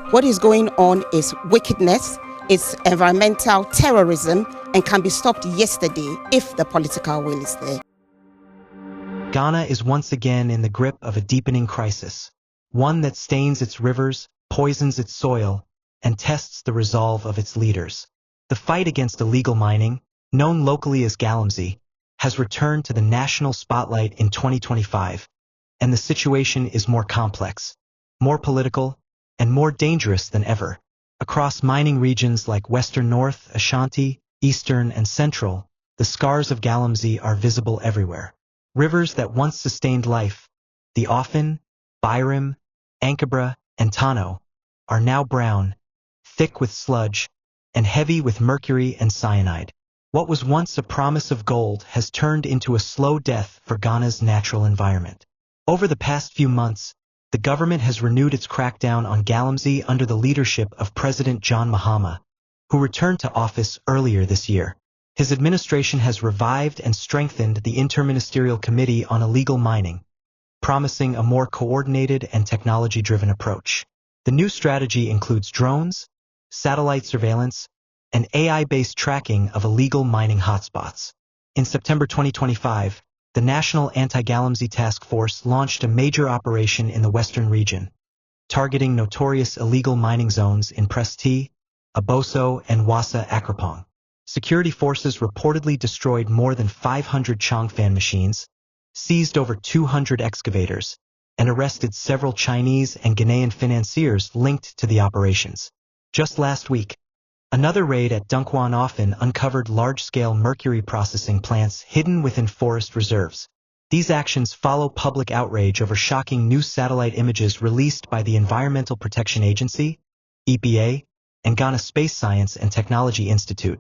What is going on is wickedness, it's environmental terrorism, and can be stopped yesterday if the political will is there. Ghana is once again in the grip of a deepening crisis, one that stains its rivers, poisons its soil, and tests the resolve of its leaders. The fight against illegal mining, known locally as Galamsey, has returned to the national spotlight in 2025, and the situation is more complex, more political, and more dangerous than ever. Across mining regions like Western North, Ashanti, Eastern, and Central, the scars of Galamsey are visible everywhere. Rivers that once sustained life, the Ofin, Byram, Ankabra, and Tano, are now brown, thick with sludge, and heavy with mercury and cyanide. What was once a promise of gold has turned into a slow death for Ghana's natural environment. Over the past few months, the government has renewed its crackdown on Galamsey under the leadership of President John Mahama, who returned to office earlier this year. His administration has revived and strengthened the Interministerial Committee on Illegal Mining, promising a more coordinated and technology-driven approach. The new strategy includes drones, satellite surveillance, and AI-based tracking of illegal mining hotspots. In September 2025, the National Anti-Galamsey Task Force launched a major operation in the western region, targeting notorious illegal mining zones in Presti, Aboso, and Wassa Akrapong. Security forces reportedly destroyed more than 500 Chongfan machines, seized over 200 excavators, and arrested several Chinese and Ghanaian financiers linked to the operations. Just last week, another raid at Dunkwan Ofin uncovered large-scale mercury processing plants hidden within forest reserves. These actions follow public outrage over shocking new satellite images released by the Environmental Protection Agency, EPA, and Ghana Space Science and Technology Institute,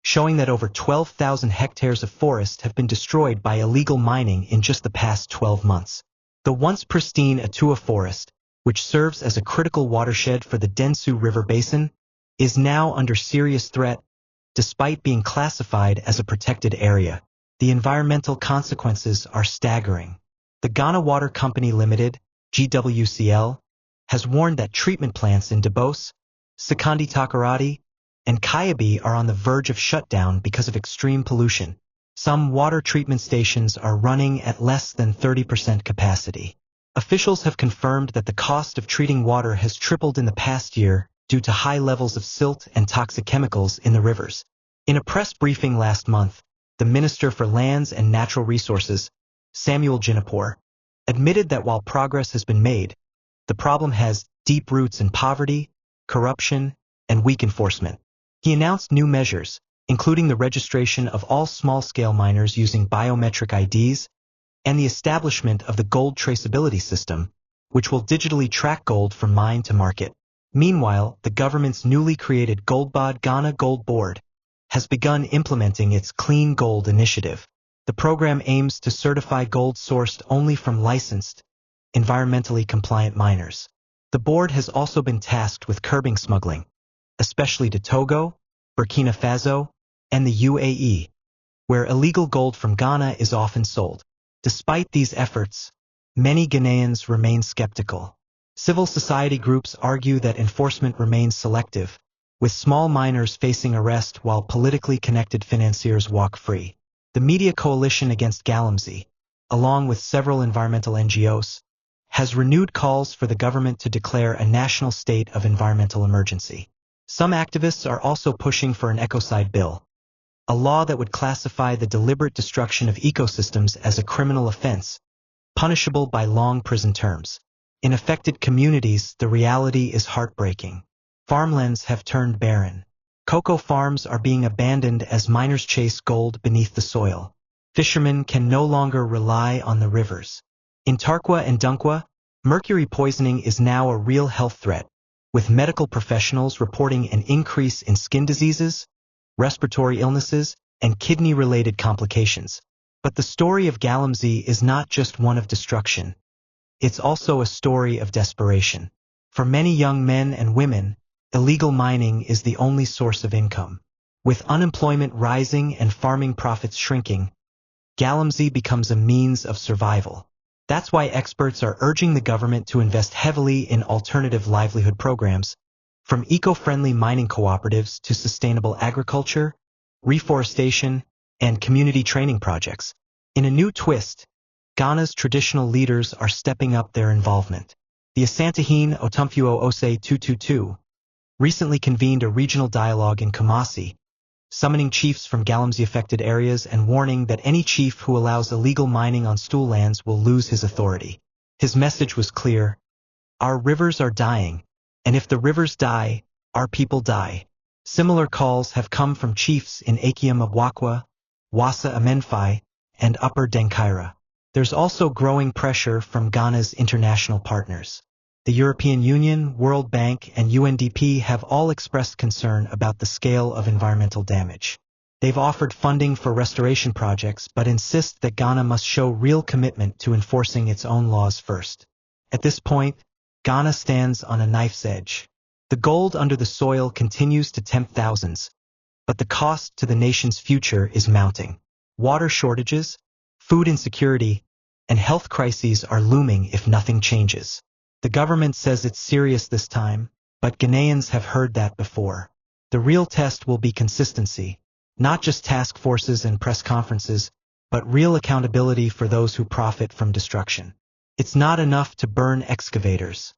showing that over 12,000 hectares of forest have been destroyed by illegal mining in just the past 12 months. The once pristine Atua forest, which serves as a critical watershed for the Densu River Basin, is now under serious threat, despite being classified as a protected area. The environmental consequences are staggering. The Ghana Water Company Limited, GWCL, has warned that treatment plants in Debose, Sekandi Takoradi, and Kayabi are on the verge of shutdown because of extreme pollution. Some water treatment stations are running at less than 30% capacity. Officials have confirmed that the cost of treating water has tripled in the past year due to high levels of silt and toxic chemicals in the rivers. In a press briefing last month, the Minister for Lands and Natural Resources, Samuel Jinapor, admitted that while progress has been made, the problem has deep roots in poverty, corruption, and weak enforcement. He announced new measures, including the registration of all small-scale miners using biometric IDs and the establishment of the gold traceability system, which will digitally track gold from mine to market. Meanwhile, the government's newly created Goldbod Ghana Gold Board has begun implementing its Clean Gold initiative. The program aims to certify gold sourced only from licensed, environmentally compliant miners. The board has also been tasked with curbing smuggling, especially to Togo, Burkina Faso, and the UAE, where illegal gold from Ghana is often sold. Despite these efforts, many Ghanaians remain skeptical. Civil society groups argue that enforcement remains selective, with small miners facing arrest while politically connected financiers walk free. The Media Coalition Against Galamsey, along with several environmental NGOs, has renewed calls for the government to declare a national state of environmental emergency. Some activists are also pushing for an ecocide bill, a law that would classify the deliberate destruction of ecosystems as a criminal offense, punishable by long prison terms. In affected communities, the reality is heartbreaking. Farmlands have turned barren. Cocoa farms are being abandoned as miners chase gold beneath the soil. Fishermen can no longer rely on the rivers. In Tarkwa and Dunkwa, mercury poisoning is now a real health threat, with medical professionals reporting an increase in skin diseases, respiratory illnesses, and kidney-related complications. But the story of Galamsey is not just one of destruction. It's also a story of desperation. For many young men and women, illegal mining is the only source of income. With unemployment rising and farming profits shrinking, Galamsey becomes a means of survival. That's why experts are urging the government to invest heavily in alternative livelihood programs, from eco-friendly mining cooperatives to sustainable agriculture, reforestation, and community training projects. In a new twist, Ghana's traditional leaders are stepping up their involvement. The Asantehene Otumfuo Ose 222 recently convened a regional dialogue in Kumasi, summoning chiefs from Galamsey-affected areas and warning that any chief who allows illegal mining on stool lands will lose his authority. His message was clear: our rivers are dying, and if the rivers die, our people die. Similar calls have come from chiefs in Akiem Abwakwa, Wassa Amenfai, and Upper Denkyira. There's also growing pressure from Ghana's international partners. The European Union, World Bank, and UNDP have all expressed concern about the scale of environmental damage. They've offered funding for restoration projects but insist that Ghana must show real commitment to enforcing its own laws first. At this point, Ghana stands on a knife's edge. The gold under the soil continues to tempt thousands, but the cost to the nation's future is mounting. Water shortages, food insecurity, and health crises are looming if nothing changes. The government says it's serious this time, but Ghanaians have heard that before. The real test will be consistency, not just task forces and press conferences, but real accountability for those who profit from destruction. It's not enough to burn excavators.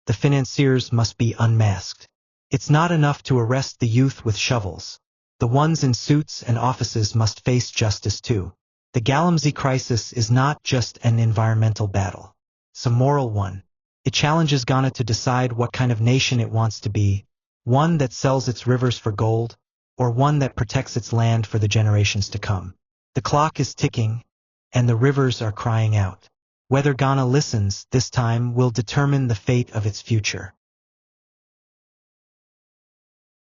The financiers must be unmasked. It's not enough to arrest the youth with shovels. The ones in suits and offices must face justice too. The Galamsey crisis is not just an environmental battle. It's a moral one. It challenges Ghana to decide what kind of nation it wants to be, one that sells its rivers for gold, or one that protects its land for the generations to come. The clock is ticking, and the rivers are crying out. Whether Ghana listens this time will determine the fate of its future.